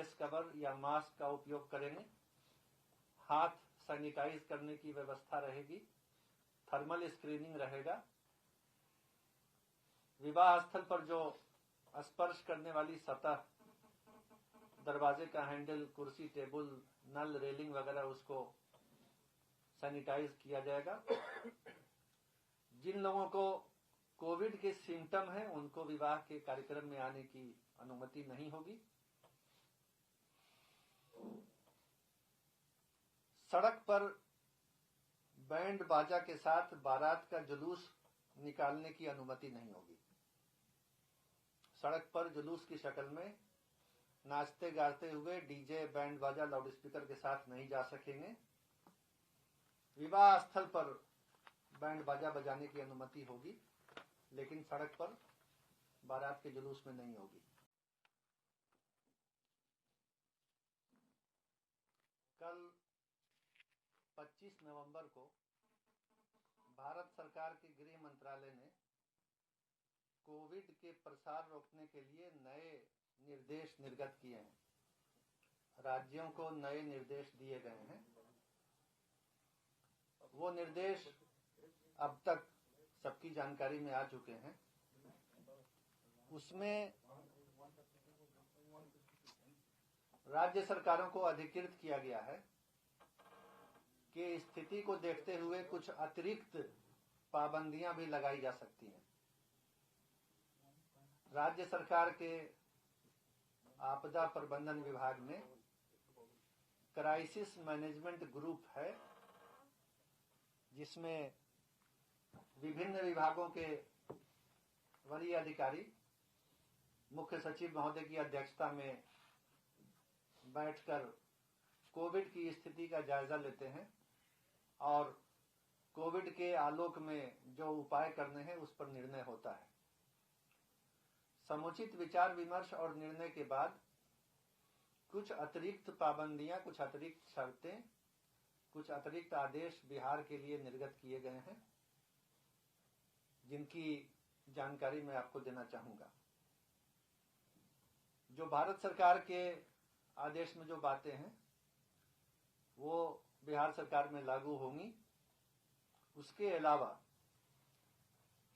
Face cover या mask का उपयोग करेंगे। हाथ सैनिटाइज करने की व्यवस्था रहेगी। थर्मल स्क्रीनिंग रहेगा। विवाह स्थल पर जो स्पर्श करने वाली सतह, दरवाजे का हैंडल, कुर्सी, टेबल, नल, रेलिंग वगैरह, उसको सैनिटाइज किया जाएगा। जिन लोगों को कोविड के सिम्टम हैं उनको विवाह के कार्यक्रम में आने की अनुमति नहीं होगी। सड़क पर बैंड बाजा के साथ बारात का जुलूस निकालने की अनुमति नहीं होगी। सड़क पर जुलूस की शक्ल में नाचते गाते हुए डीजे, बैंड बाजा, लाउडस्पीकर के साथ नहीं जा सकेंगे। विवाह स्थल पर बैंड बाजा बजाने की अनुमति होगी, लेकिन सड़क पर बारात के जुलूस में नहीं होगी। कल 25 नवंबर को भारत सरकार के गृह मंत्रालय ने कोविड के प्रसार रोकने के लिए नए निर्देश निर्गत किए हैं। राज्यों को नए निर्देश दिए गए हैं। वो निर्देश अब तक सबकी जानकारी में आ चुके हैं। उसमें राज्य सरकारों को अधिकृत किया गया है कि स्थिति को देखते हुए कुछ अतिरिक्त पाबंदियां भी लगाई जा सकती हैं। राज्य सरकार के आपदा प्रबंधन विभाग में क्राइसिस मैनेजमेंट ग्रुप है, जिसमें विभिन्न विभागों के वरीय अधिकारी मुख्य सचिव महोदय की अध्यक्षता में बैठकर कोविड की स्थिति का जायजा लेते हैं और कोविड के आलोक में जो उपाय करने हैं उस पर निर्णय होता है। समुचित विचार विमर्श और निर्णय के बाद कुछ अतिरिक्त पाबंदियां, कुछ अतिरिक्त शर्तें, कुछ अतिरिक्त आदेश बिहार के लिए निर्गत किए गए हैं, जिनकी जानकारी मैं आपको देना चाहूंगा। जो भारत सरकार के आदेश में जो बातें हैं वो बिहार सरकार में लागू होंगी। उसके अलावा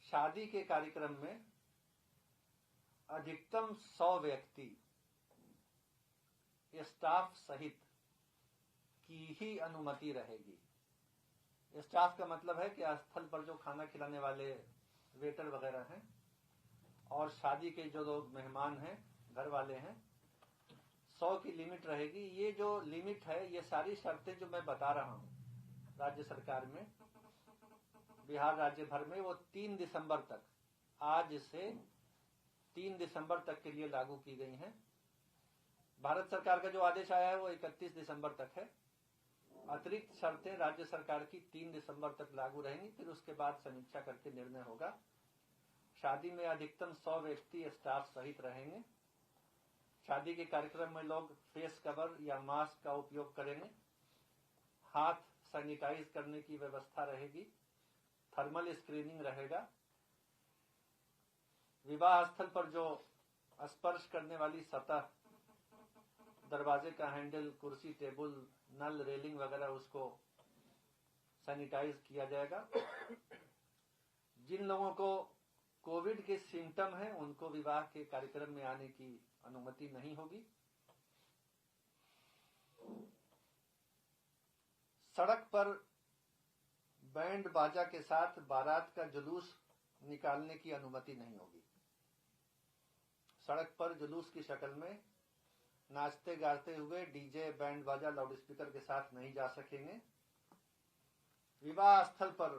शादी के कार्यक्रम में अधिकतम 100 व्यक्ति स्टाफ सहित की ही अनुमति रहेगी। स्टाफ का मतलब है कि स्थल पर जो खाना खिलाने वाले वेटर वगैरह हैं और शादी के जो लोग मेहमान हैं, घर वाले हैं, 100 की लिमिट रहेगी। ये जो लिमिट है, ये सारी शर्तें जो मैं बता रहा हूं राज्य सरकार में, बिहार राज्य भर में, वो 3 दिसंबर तक, आज से 3 दिसंबर तक के लिए लागू की गई हैं। भारत सरकार का जो आदेश आया है वो 31 दिसंबर तक है। अतिरिक्त शर्तें राज्य सरकार की 3 दिसंबर तक लागू रहेंगी, फिर उसके बाद समीक्षा करके निर्णय होगा। शादी में अधिकतम 100 व्यक्ति स्टाफ सहित रहेंगे। शादी के कार्यक्रम में लोग फेस कवर या मास्क का उपयोग करेंगे। हाथ सैनिटाइज करने की व्यवस्था रहेगी। थर्मल स्क्रीनिंग रहेगा। विवाह स्थल पर जो स्पर्श करने वाली सतह, दरवाजे का हैंडल, कुर्सी, टेबल, नल, रेलिंग वगैरह, उसको सैनिटाइज किया जाएगा। जिन लोगों को कोविड के सिम्टम हैं उनको विवाह के कार्यक्रम में आने की अनुमति नहीं होगी। सड़क पर बैंड बाजा के साथ बारात का जुलूस निकालने की अनुमति नहीं होगी। सड़क पर जुलूस की शक्ल में नाचते गाते हुए डीजे, बैंड बाजा, लाउडस्पीकर के साथ नहीं जा सकेंगे। विवाह स्थल पर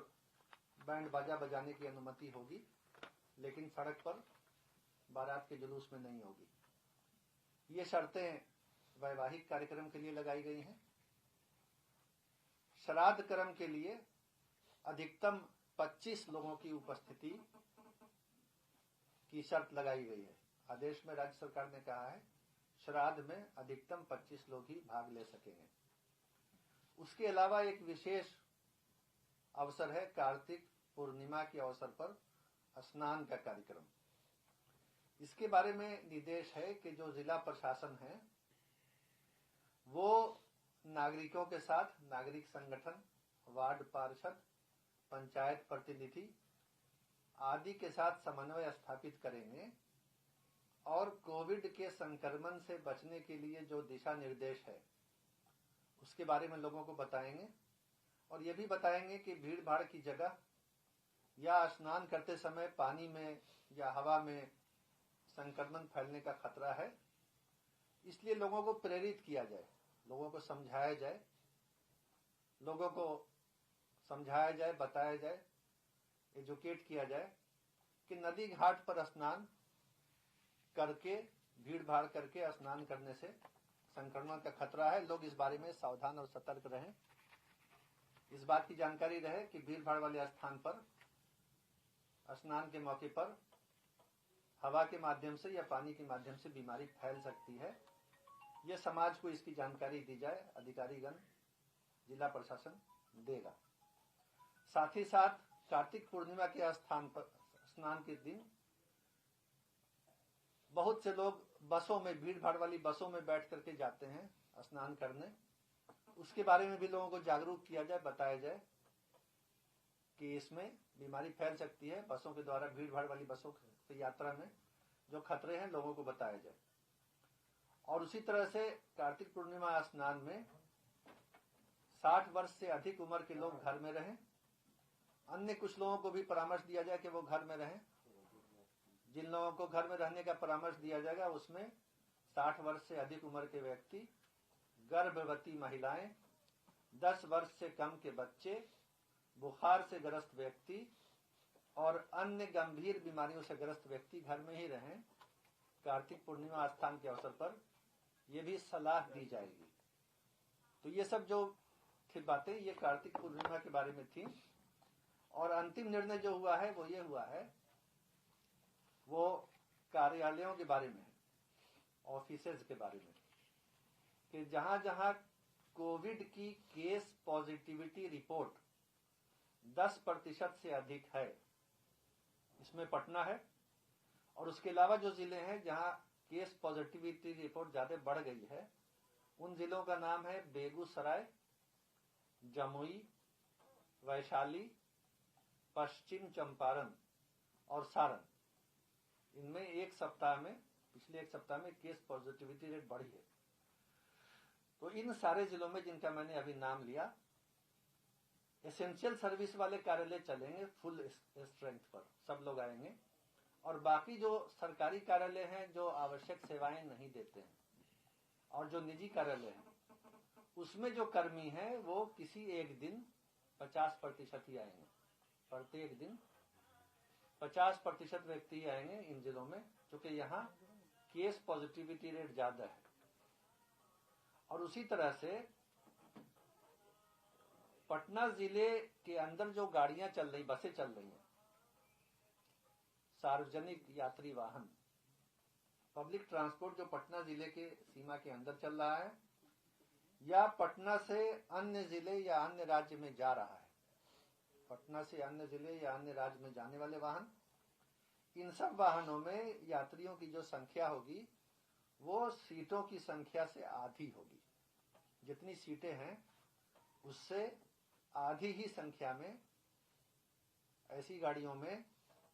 बैंड बाजा बजाने की अनुमति होगी, लेकिन सड़क पर बारात के जुलूस में नहीं होगी। ये शर्तें वैवाहिक कार्यक्रम के लिए लगाई गई हैं। श्राद्ध कर्म के लिए अधिकतम 25 लोगों की उपस्थिति की शर्त लगाई गई है। आदेश में राज्य सरकार ने कहा है श्राद्ध में अधिकतम 25 लोग ही भाग ले सकेंगे। उसके अलावा एक विशेष अवसर है कार्तिक पूर्णिमा के अवसर पर स्नान का कार्यक्रम। इसके बारे में निर्देश है कि जो जिला प्रशासन है वो नागरिकों के साथ नागरिक संगठन, वार्ड पार्षद, पंचायत प्रतिनिधि आदि के साथ समन्वय स्थापित करेंगे और कोविड के संक्रमण से बचने के लिए जो दिशा निर्देश है उसके बारे में लोगों को बताएंगे और ये भी बताएंगे कि भीड़ भाड़ की जगह या स्नान करते समय पानी में या हवा में संक्रमण फैलने का खतरा है, इसलिए लोगों को प्रेरित किया जाए, लोगों को समझाया जाए, बताया जाए, एजुकेट किया जाए कि नदी घाट पर स्नान करके, भीड़ भाड़ करके स्नान करने से संक्रमण का खतरा है। लोग इस बारे में सावधान और सतर्क रहें। इस बात की जानकारी रहे कि भीड़ भाड़ वाले स्थान पर स्नान के मौके पर हवा के माध्यम से या पानी के माध्यम से बीमारी फैल सकती है। यह समाज को इसकी जानकारी दी जाए, अधिकारीगण, जिला प्रशासन देगा। साथ ही साथ कार्तिक पूर्णिमा के स्थान पर स्नान के दिन बहुत से लोग बसों में, भीड़ भाड़ वाली बसों में बैठ करके जाते हैं स्नान करने। उसके बारे में भी लोगों को जागरूक किया जाए, बताया जाए कि इसमें बीमारी फैल सकती है। बसों के द्वारा, भीड़ भाड़ वाली बसों की यात्रा में जो खतरे हैं लोगों को बताया जाए। और उसी तरह से कार्तिक पूर्णिमा स्नान में 60 वर्ष से अधिक उम्र के लोग घर में रहें। अन्य कुछ लोगों को भी परामर्श दिया जाए कि वो घर में रहें। जिन लोगों को घर में रहने का परामर्श दिया जाएगा उसमें 60 वर्ष से अधिक उम्र के व्यक्ति, गर्भवती महिलाएं, 10 वर्ष से कम के बच्चे, बुखार से ग्रस्त व्यक्ति और अन्य गंभीर बीमारियों से ग्रस्त व्यक्ति घर में ही रहें। कार्तिक पूर्णिमा स्थान के अवसर पर यह भी सलाह दी जाएगी। तो ये सब जो थी बातें, ये कार्तिक पूर्णिमा के बारे में थी। और अंतिम निर्णय जो हुआ है वो ये हुआ है, वो कार्यालयों के बारे में है, ऑफिसेज के बारे में, कि जहां जहां कोविड की केस पॉजिटिविटी रिपोर्ट 10% से अधिक है, इसमें पटना है, और उसके अलावा जो जिले हैं जहां केस पॉजिटिविटी रिपोर्ट ज्यादा बढ़ गई है, उन जिलों का नाम है बेगूसराय, जमुई, वैशाली, पश्चिम चंपारण और सारण। इनमें पिछले एक सप्ताह में केस पॉजिटिविटी रेट बढ़ी है। तो इन सारे जिलों में जिनका मैंने अभी नाम लिया, एसेंशियल सर्विस वाले कार्यालय चलेंगे फुल स्ट्रेंथ पर, सब लोग आएंगे। और बाकी जो सरकारी कार्यालय हैं जो आवश्यक सेवाएं नहीं देते हैं और जो निजी कार्यालय हैं, उसमें जो कर्मी हैं वो किसी एक दिन 50% ही आएंगे। प्रत्येक दिन 50% व्यक्ति आएंगे इन जिलों में, क्योंकि यहाँ केस पॉजिटिविटी रेट ज्यादा है। और उसी तरह से पटना जिले के अंदर जो गाड़ियां चल रही, बसें चल रही हैं, सार्वजनिक यात्री वाहन, पब्लिक ट्रांसपोर्ट जो पटना जिले के सीमा के अंदर चल रहा है या पटना से अन्य जिले या अन्य राज्य में जा रहा है, पटना से अन्य जिले या अन्य राज्य में जाने वाले वाहन, इन सब वाहनों में यात्रियों की जो संख्या होगी वो सीटों की संख्या से आधी होगी। जितनी सीटें हैं उससे आधी ही संख्या में ऐसी गाड़ियों में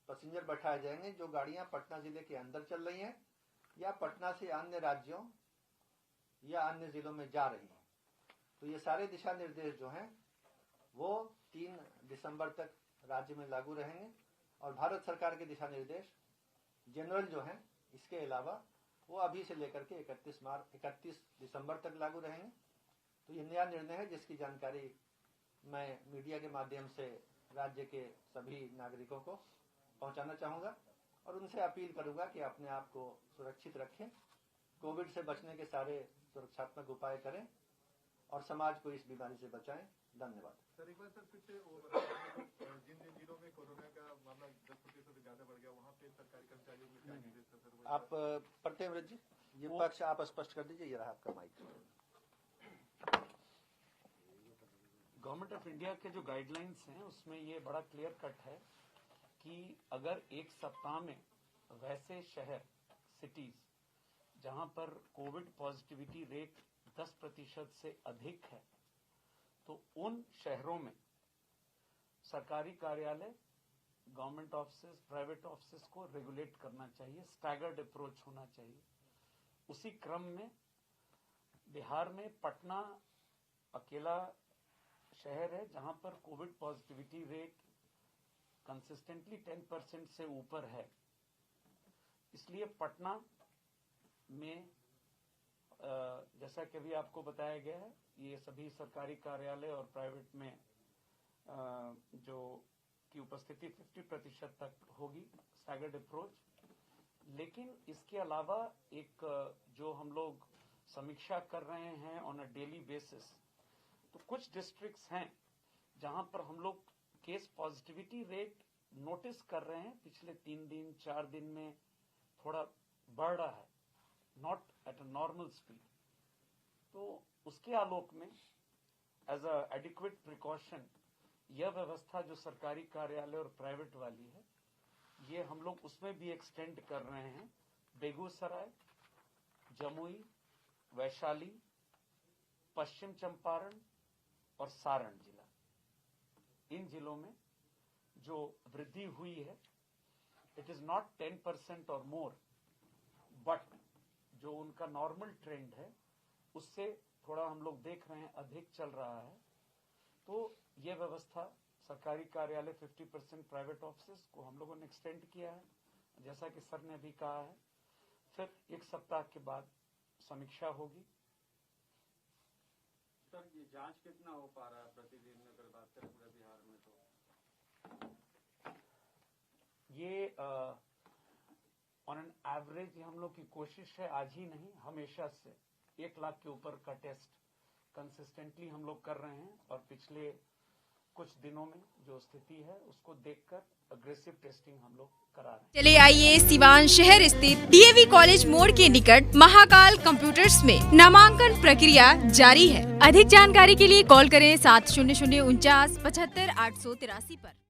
पैसेंजर बैठाए जाएंगे जो गाड़ियां पटना जिले के अंदर चल रही हैं या पटना से अन्य राज्यों या अन्य जिलों में जा रही हैं। तो ये सारे दिशा निर्देश जो हैं वो 3 दिसंबर तक राज्य में लागू रहेंगे। और भारत सरकार के दिशा निर्देश जनरल जो हैं, इसके अलावा वो अभी से लेकर के 31 दिसंबर तक लागू रहेंगे। तो ये नया निर्णय है जिसकी जानकारी मैं मीडिया के माध्यम से राज्य के सभी नागरिकों को पहुंचाना चाहूंगा और उनसे अपील करूंगा कि अपने आप को सुरक्षित रखें, कोविड से बचने के सारे सुरक्षात्मक उपाय करें और समाज को इस बीमारी से बचाएं। धन्यवाद। सर, एक बार सर फिर से वो बताइए, जिन जिलों में कोरोना का मामला 10% से ज्यादा बढ़ गया, वहाँ पे सरकारी कर्मचारियों में क्या निर्देश था सर? आप प्रत्येक जी ये पक्ष आप स्पष्ट कर दीजिए। ये रहा आपका माइक। गवर्नमेंट ऑफ इंडिया के जो गाइडलाइंस हैं उसमें ये बड़ा क्लियर कट है कि अगर एक सप्ताह में वैसे शहर, सिटीज जहां पर कोविड पॉजिटिविटी रेट 10% से अधिक है तो उन शहरों में सरकारी कार्यालय, गवर्नमेंट ऑफिस, प्राइवेट ऑफिस को रेगुलेट करना चाहिए, स्टैगर्ड अप्रोच होना चाहिए। उसी क्रम में बिहार में पटना अकेला शहर है जहां पर कोविड पॉजिटिविटी रेट कंसिस्टेंटली 10% से ऊपर है। इसलिए पटना में जैसा कि अभी आपको बताया गया है, ये सभी सरकारी कार्यालय और प्राइवेट में जो की उपस्थिति 50% तक होगी, स्टैगर्ड अप्रोच। लेकिन इसके अलावा एक जो हम लोग समीक्षा कर रहे हैं ऑन अ डेली बेसिस, तो कुछ डिस्ट्रिक्ट्स हैं जहां पर हम लोग केस पॉजिटिविटी रेट नोटिस कर रहे हैं पिछले 3 दिन 4 दिन में थोड़ा बढ़ रहा है, not at a normal speed. तो उसके आलोक में एज अ एडिक्वेट प्रिकॉशन यह व्यवस्था जो सरकारी कार्यालय और प्राइवेट वाली है, ये हम लोग उसमें भी एक्सटेंड कर रहे हैं। बेगूसराय, जमुई, वैशाली, पश्चिम चंपारण और सारण जिला, इन जिलों में जो वृद्धि हुई है, इट इज नॉट 10% और मोर, बट जो उनका नॉर्मल ट्रेंड है उससे थोड़ा हम लोग देख रहे हैं अधिक चल रहा है। तो ये व्यवस्था सरकारी कार्यालय 50%, प्राइवेट ऑफिस को हम लोगों ने एक्सटेंड किया है, जैसा कि सर ने अभी कहा है। फिर 1 सप्ताह के बाद समीक्षा होगी। सर, ये जांच कितना हो पा रहा है प्रतिदिन अगर बात करें पूरे बिहार में? तो ये ऑन एन एवरेज हम लोग की कोशिश है, आज ही नहीं हमेशा से 1 लाख के ऊपर का टेस्ट कंसिस्टेंटली हम लोग कर रहे हैं। और पिछले कुछ दिनों में जो स्थिति है उसको देखकर अग्रेसिव टेस्टिंग हम लोग करा रहे हैं। चले आइए सिवान शहर स्थित डीएवी कॉलेज मोड़ के निकट महाकाल कंप्यूटर्स में नामांकन प्रक्रिया जारी है। अधिक जानकारी के लिए कॉल करें 70049 75 883 पर।